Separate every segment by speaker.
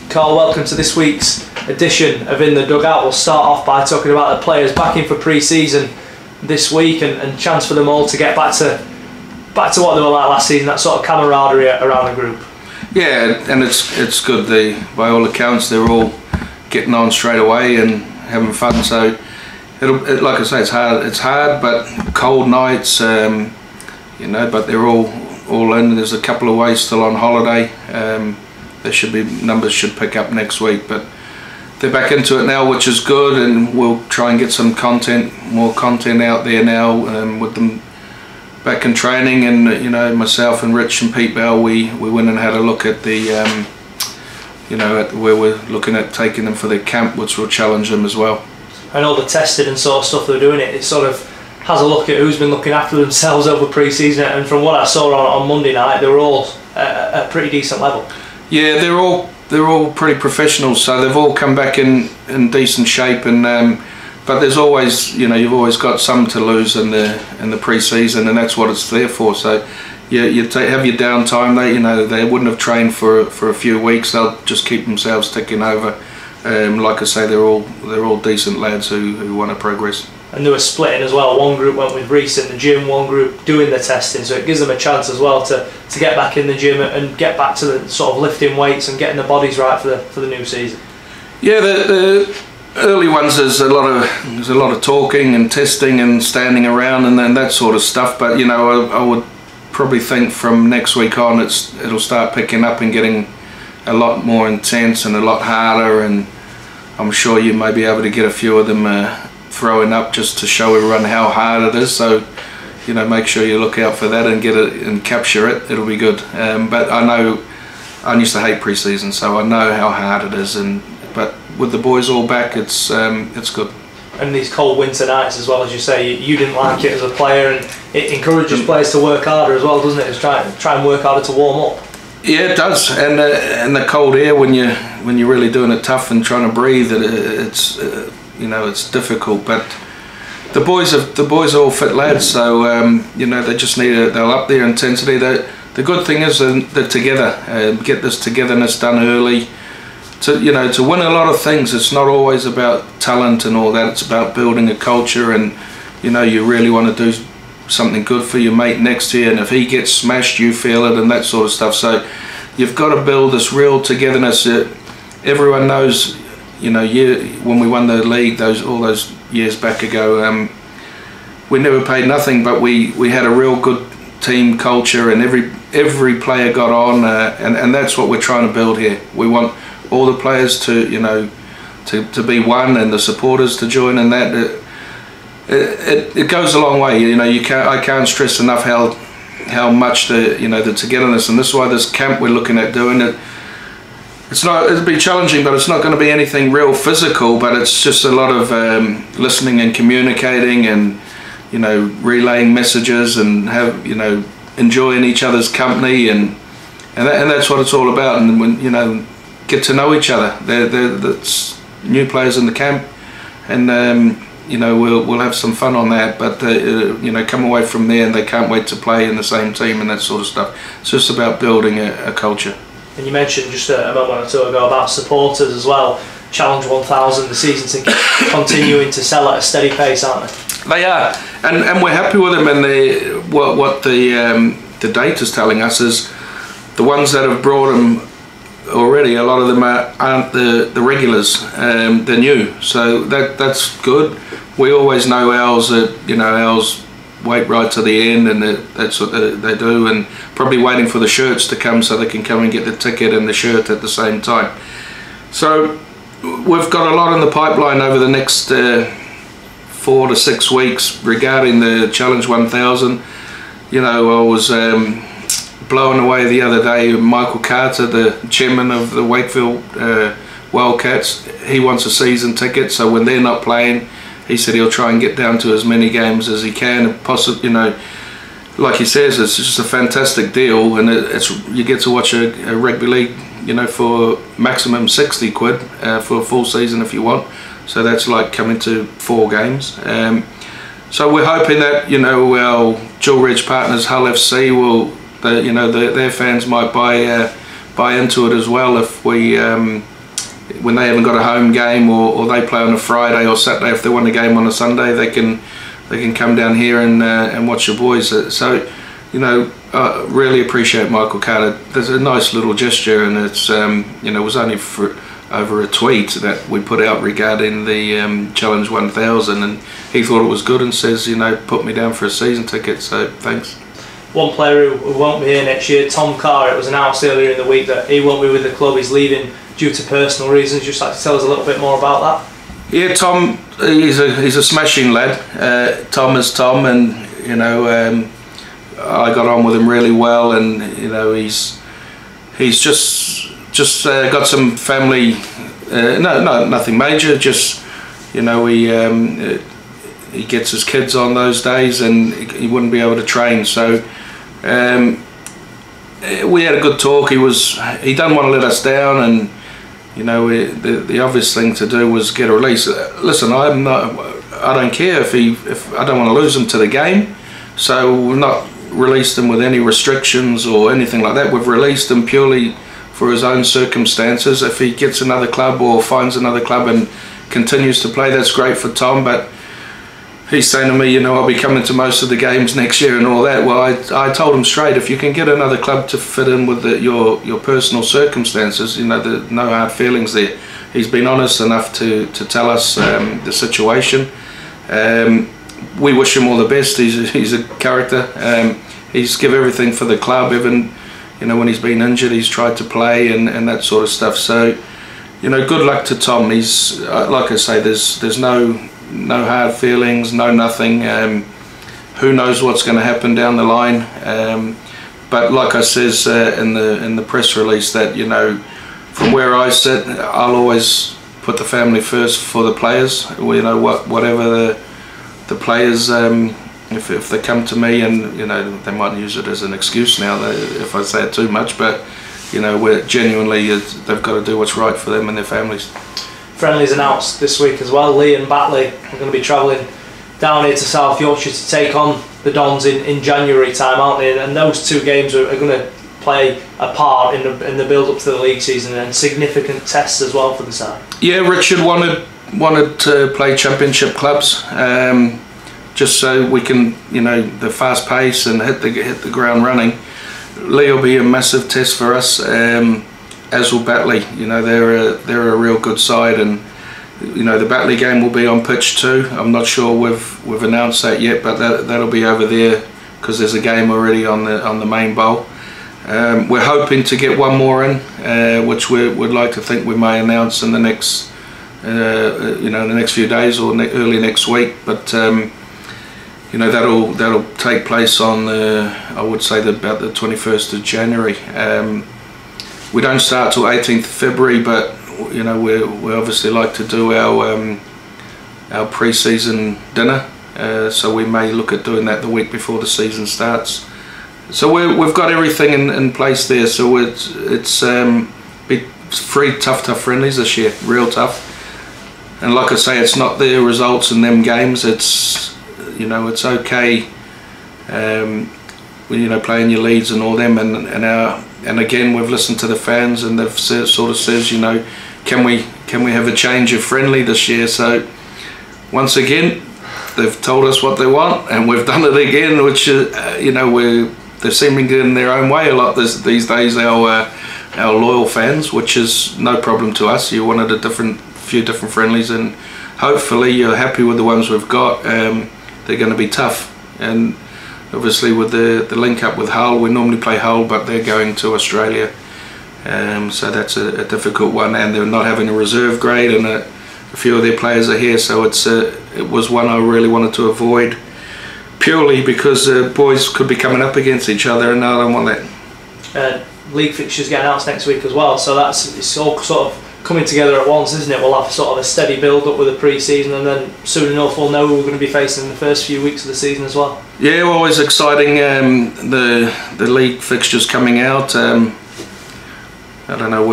Speaker 1: Carl, welcome to this week's edition of In the Dugout. We'll start off by talking about the players back in for pre-season this week and chance for them all to get back to what they were like last season, that sort of camaraderie around the group.
Speaker 2: Yeah, and it's good. By all accounts, they're all getting on straight away and having fun. So, like I say, it's hard, but cold nights, but they're all in. There's a couple of ways still on holiday. Numbers should pick up next week, but they're back into it now, which is good, and we'll try and get some more content out there now with them back in training. And myself and Rich and Pete Bell, we went and had a look at the at where we're looking at taking them for their camp, which will challenge them as well.
Speaker 1: And all the testing and sort of stuff they're doing, it sort of has a look at who's been looking after themselves over pre-season, and from what I saw on Monday night, they were all at a pretty decent level. Yeah,
Speaker 2: they're all pretty professional, so they've all come back in decent shape, and but there's always, you've always got some to lose in the pre-season, and that's what it's there for. So you have your downtime. They wouldn't have trained for a few weeks. They'll just keep themselves ticking over. Like I say, they're all decent lads who want to progress.
Speaker 1: And they were splitting as well. One group went with Reece in the gym, one group doing the testing, so it gives them a chance as well to get back in the gym and get back to the sort of lifting weights and getting the bodies right for the new season.
Speaker 2: Yeah, the early ones there's a lot of talking and testing and standing around and then that sort of stuff. But I would probably think from next week on it'll start picking up and getting a lot more intense and a lot harder, and I'm sure you may be able to get a few of them throwing up just to show everyone how hard it is. So make sure you look out for that and get it and capture it. It'll be good. But I know I used to hate pre-season, so I know how hard it is. But with the boys all back, it's good.
Speaker 1: And these cold winter nights, as well, as you say, you didn't like it as a player, and it encourages players to work harder as well, doesn't it? It's try and work harder to warm up.
Speaker 2: Yeah, it does. And the cold air when you're really doing it tough and trying to breathe, it's difficult. But the boys are all fit lads, so they just they'll up their intensity. The good thing is they're together. Get this togetherness done early. To win a lot of things, it's not always about talent and all that. It's about building a culture, and you really want to do something good for your mate next to you, and if he gets smashed, you feel it, and that sort of stuff. So you've got to build this real togetherness. Everyone knows, when we won the league all those years back ago, we never paid nothing, but we had a real good team culture, and every player got on, and that's what we're trying to build here. We want all the players to to be one, and the supporters to join, and that it goes a long way. I can't stress enough how much the togetherness, and this is why this camp we're looking at doing it. It'll be challenging, but it's not going to be anything real physical. But it's just a lot of listening and communicating, and relaying messages, and enjoying each other's company, and that's what it's all about. And when get to know each other. That's new players in the camp, and we'll have some fun on that. But come away from there and they can't wait to play in the same team and that sort of stuff. It's just about building a culture. And
Speaker 1: you mentioned just a moment or two ago about supporters as well. Challenge 1000, the season's continuing to sell at a steady pace, aren't they?
Speaker 2: They are, and we're happy with them. And what the data's telling us is the ones that have brought them already, a lot of them aren't the regulars. They're new, so that's good. We always know ours wait right to the end, and that's what they do, and probably waiting for the shirts to come so they can come and get the ticket and the shirt at the same time. So we've got a lot in the pipeline over the next 4 to 6 weeks regarding the Challenge 1000. I was blown away the other day. Michael Carter, the chairman of the Wakefield Wildcats, he wants a season ticket, so when they're not playing, he said he'll try and get down to as many games as he can, and possibly, like he says, it's just a fantastic deal, and you get to watch a rugby league, for maximum 60 quid for a full season if you want. So that's like coming to 4 games. So we're hoping that our dual reg partners Hull FC their fans might buy into it as well if we when they haven't got a home game, or they play on a Friday or Saturday, if they want a game on a Sunday, they can come down here and watch the boys. So, you know, really appreciate Michael Carter. There's a nice little gesture, and it's you know, it was only for over a tweet that we put out regarding the Challenge 1000, and he thought it was good and says, you know, put me down for a season ticket, so thanks.
Speaker 1: One player who won't be here next year, Tom Carr, it was announced earlier in the week that he won't be with the club, he's leaving due to personal reasons. Just like to tell us a little bit more about that?
Speaker 2: Yeah, Tom, he's a smashing lad. Tom is Tom, and you know, I got on with him really well, and you know, he's just got some family, nothing major, just, you know, he gets his kids on those days and he wouldn't be able to train, so we had a good talk. He didn't want to let us down, and you know, the obvious thing to do was get a release. Listen, I don't care if I don't want to lose him to the game, so we've not released him with any restrictions or anything like that. We've released him purely for his own circumstances. If he gets another club or finds another club and continues to play, that's great for Tom, but he's saying to me, you know, I'll be coming to most of the games next year and all that. Well, I told him straight, if you can get another club to fit in with your personal circumstances, you know, no hard feelings there. He's been honest enough to tell us the situation. We wish him all the best. He's a character. He's give everything for the club. Even, you know, when he's been injured, he's tried to play and that sort of stuff. So, you know, good luck to Tom. He's like I say, there's no hard feelings, no nothing. Who knows what's going to happen down the line? But like I says in the press release, that, you know, from where I sit, I'll always put the family first for the players. You know, whatever the players, if they come to me, and you know, they might use it as an excuse now if I say it too much, but you know, we're genuinely, they've got to do what's right for them and their families.
Speaker 1: Friendlies announced this week as well. Lee and Batley are going to be travelling down here to South Yorkshire to take on the Dons in January time, aren't they? And those two games are going to play a part in the build up to the league season, and significant tests as well for the side. Yeah,
Speaker 2: Richard wanted to play championship clubs, just so we can, you know, the fast pace and hit the ground running. Lee will be a massive test for us, as will Batley. You know, they're a real good side, and you know, the Batley game will be on pitch too. I'm not sure we've announced that yet, but that'll be over there because there's a game already on the main bowl. We're hoping to get one more in, which we'd like to think we may announce in the next, you know, in the next few days or early next week. But you know, that'll take place on I would say about the 21st of January. We don't start till 18th of February, but you know, we obviously like to do our pre-season dinner, so we may look at doing that the week before the season starts. So we've got everything in place there. So it's be 3 tough friendlies this year, real tough. And like I say, it's not the results in them games. It's, you know, it's okay. When, you know, playing your Leeds and all them, and again, we've listened to the fans, and they've sort of says, you know, can we have a change of friendly this year? So once again, they've told us what they want, and we've done it again, which you know, they're seeming to in their own way a lot these days, our loyal fans, which is no problem to us. You wanted a few different friendlies, and hopefully you're happy with the ones we've got. They're going to be tough, and obviously with the link up with Hull, we normally play Hull, but they're going to Australia, so that's a difficult one, and they're not having a reserve grade, and a few of their players are here, so it was one I really wanted to avoid, purely because boys could be coming up against each other, and I don't want that.
Speaker 1: League fixtures get announced next week as well, so it's all sort of coming together at once, isn't it? We'll have sort of a steady build up with the pre-season, and then soon enough we'll know who we're going to be facing in the first few weeks of the season as well. Yeah,
Speaker 2: always exciting, the league fixtures coming out. I don't know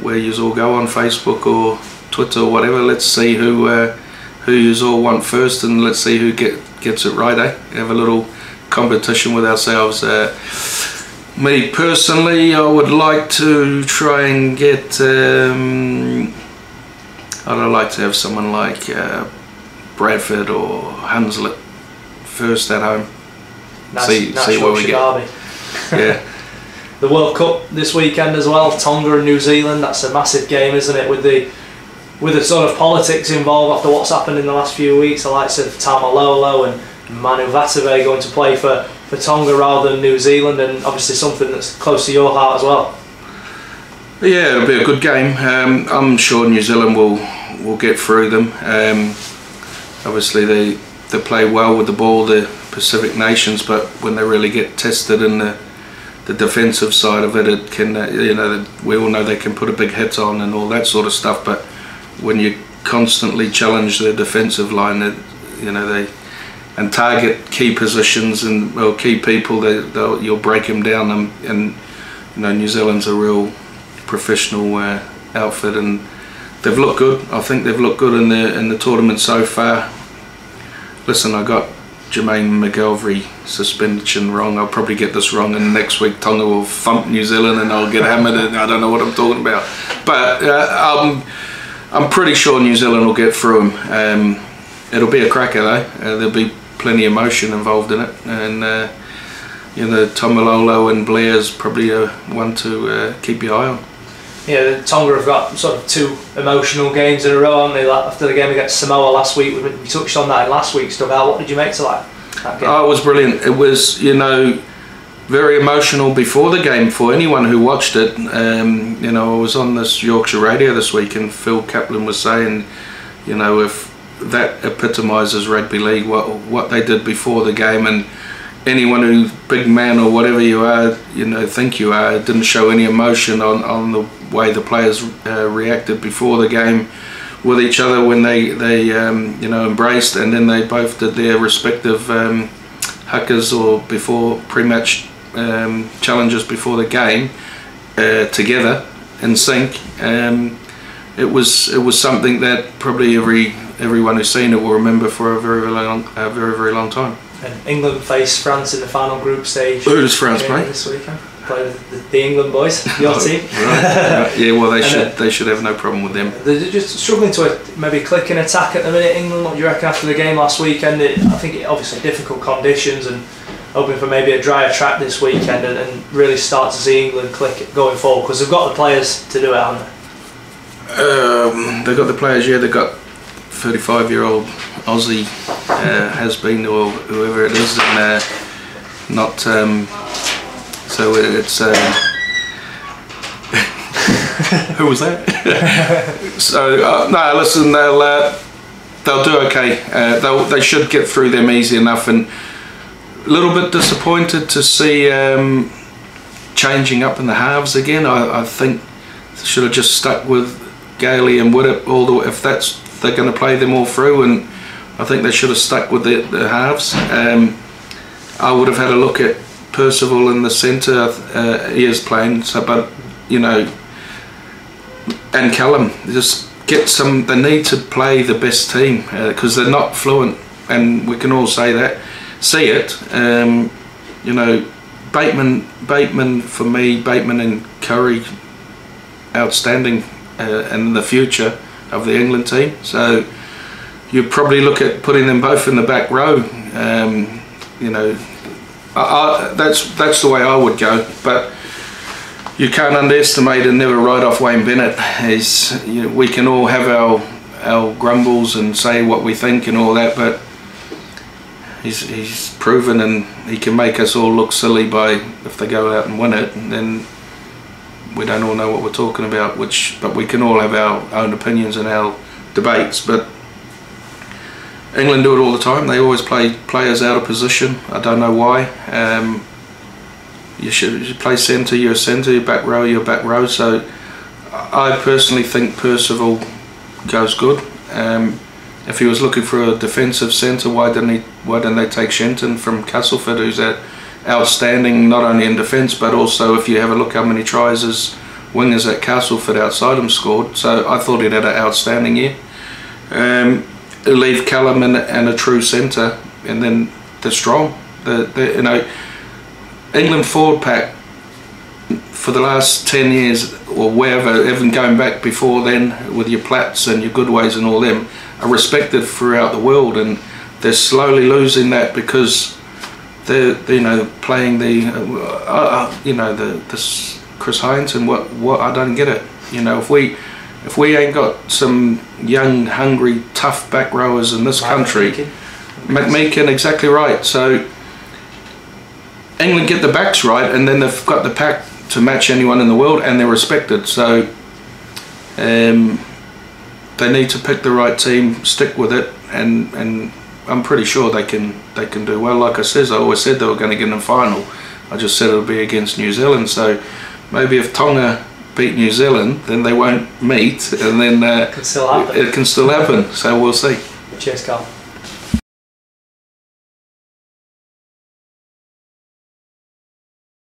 Speaker 2: where you all go on Facebook or Twitter or whatever. Let's see who you all want first, and let's see who gets it right, eh? Have a little competition with ourselves. Me personally, I would like to try and get I'd like to have someone like Bradford or Hunslet first at home. See where we get. Yeah.
Speaker 1: The World Cup this weekend as well, Tonga and New Zealand. That's a massive game, isn't it? With the sort of politics involved after what's happened in the last few weeks, the likes of Tamalolo and Manu Vatave going to play for Tonga rather than New Zealand, and obviously something that's close to your heart as well.
Speaker 2: Yeah, it'll be a good game. I'm sure New Zealand will get through them. Obviously they play well with the ball, the Pacific nations, but when they really get tested in the defensive side of it, it can we all know they can put a big hit on and all that sort of stuff. But when you constantly challenge their defensive line, they and target key positions and key people, you'll break them down. And New Zealand's a real professional outfit, and they've looked good. I think they've looked good in the tournament so far. Listen, I got Jermaine McGelvery suspension wrong. I'll probably get this wrong, and next week Tonga will thump New Zealand and I'll get hammered, and I don't know what I'm talking about. But I'm pretty sure New Zealand will get through them. It'll be a cracker though. There'll be plenty of emotion involved in it, and Tamalolo and Blair's probably one to keep your eye on.
Speaker 1: Yeah, Tonga have got sort of 2 emotional games in a row, haven't they? After the game against Samoa last week, we touched on that in last week's Dugout. What did you make to that game? Oh,
Speaker 2: it was brilliant. It was, very emotional before the game for anyone who watched it. I was on this Yorkshire radio this week, and Phil Kaplan was saying, if that epitomises rugby league, what they did before the game, and anyone who, big man or whatever you are, think you are, didn't show any emotion on the way the players reacted before the game with each other when they embraced, and then they both did their respective huckers or before pre-match challenges before the game together in sync. It was something that probably everyone who's seen it will remember for a very long time.
Speaker 1: And England face France in the final group stage.
Speaker 2: Who does France play
Speaker 1: this weekend? Play the England boys, your team.
Speaker 2: Right. Yeah, well they should have no problem with them.
Speaker 1: They're just struggling to maybe click and attack at the minute. England, what do you reckon after the game last weekend? I think obviously difficult conditions, and hoping for maybe a drier track this weekend and really start to see England click going forward, because they've got the players to do it, haven't they?
Speaker 2: They've got the players, yeah. They've got 35-year-old Aussie has been, or whoever it is, and not so it's who was that? So no, listen, they'll do okay. They should get through them easy enough, and a little bit disappointed to see changing up in the halves again. I think they should have just stuck with Gailey and Widdop if they're going to play them all through, and I think they should have stuck with the halves. I would have had a look at Percival in the centre. He is playing, but and Callum, just get some. They need to play the best team because they're not fluent, and we can all see it. Bateman for me, Bateman and Curry, outstanding in the future of the England team. So you probably look at putting them both in the back row. That's the way I would go. But you can't underestimate and never write off Wayne Bennett. We can all have our grumbles and say what we think and all that, but he's proven, and he can make us all look silly if they go out and win it, and then we don't all know what we're talking about. But we can all have our own opinions and our debates. But England do it all the time. They always play players out of position. I don't know why. You should play centre, you're centre, your back row, you're back row. So I personally think Percival goes good. If he was looking for a defensive centre, why didn't they take Shenton from Castleford, who's outstanding not only in defence, but also if you have a look how many tries his wingers at Castleford outside him scored. So I thought he'd had an outstanding year. Leave Callum and a true centre, and then they're strong. England forward pack for the last 10 years or wherever, even going back before then, with your Platts and your Goodways and all them, are respected throughout the world, and they're slowly losing that because they're playing the this Chris Hines and what I don't get it. If we ain't got some young, hungry, tough back rowers in this country, McMeekin, exactly right. So England get the backs right, and then they've got the pack to match anyone in the world, and they're respected. So they need to pick the right team, stick with it, and I'm pretty sure they can do well. Like I always said they were going to get in the final. I just said it'll be against New Zealand. So maybe if Tonga beat New Zealand, then they won't meet, and then
Speaker 1: it can still happen.
Speaker 2: It can still happen. So we'll see.
Speaker 1: Cheers, Carl.